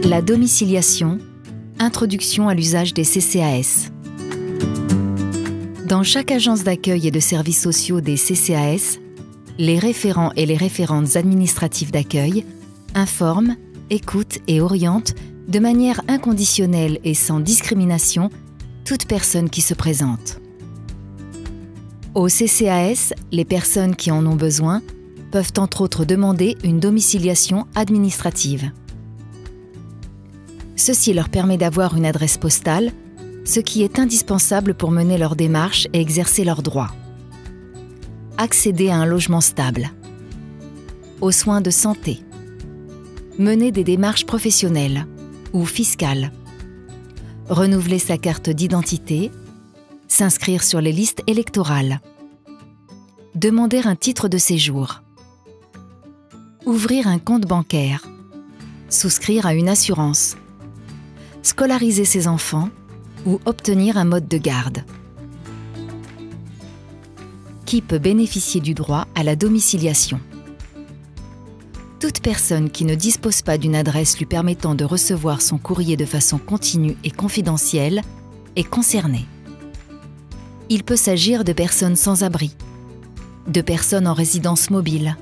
La domiciliation, introduction à l'usage des CCAS. Dans chaque agence d'accueil et de services sociaux des CCAS, les référents et les référentes administratifs d'accueil informent, écoutent et orientent de manière inconditionnelle et sans discrimination toute personne qui se présente. Au CCAS, les personnes qui en ont besoin peuvent entre autres demander une domiciliation administrative. Ceci leur permet d'avoir une adresse postale, ce qui est indispensable pour mener leurs démarches et exercer leurs droits. Accéder à un logement stable, aux soins de santé, mener des démarches professionnelles ou fiscales, renouveler sa carte d'identité, s'inscrire sur les listes électorales, demander un titre de séjour, ouvrir un compte bancaire, souscrire à une assurance, scolariser ses enfants ou obtenir un mode de garde. Qui peut bénéficier du droit à la domiciliation? Toute personne qui ne dispose pas d'une adresse lui permettant de recevoir son courrier de façon continue et confidentielle est concernée. Il peut s'agir de personnes sans abri, de personnes en résidence mobile,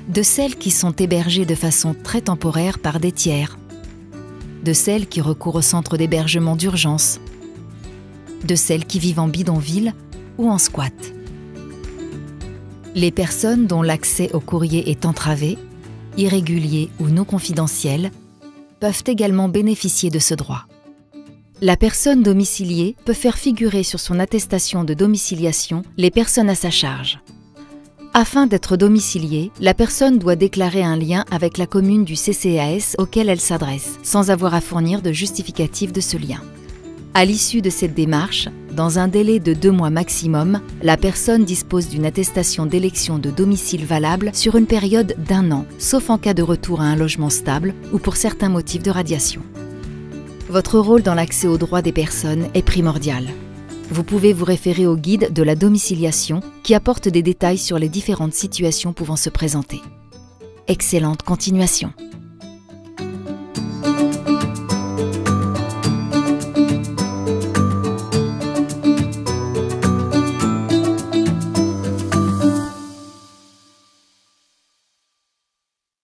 de celles qui sont hébergées de façon très temporaire par des tiers, de celles qui recourent au centre d'hébergement d'urgence, de celles qui vivent en bidonville ou en squat. Les personnes dont l'accès au courrier est entravé, irrégulier ou non confidentiel peuvent également bénéficier de ce droit. La personne domiciliée peut faire figurer sur son attestation de domiciliation les personnes à sa charge. Afin d'être domiciliée, la personne doit déclarer un lien avec la commune du CCAS auquel elle s'adresse, sans avoir à fournir de justificatif de ce lien. À l'issue de cette démarche, dans un délai de 2 mois maximum, la personne dispose d'une attestation d'élection de domicile valable sur une période d'1 an, sauf en cas de retour à un logement stable ou pour certains motifs de radiation. Votre rôle dans l'accès aux droits des personnes est primordial. Vous pouvez vous référer au guide de la domiciliation qui apporte des détails sur les différentes situations pouvant se présenter. Excellente continuation!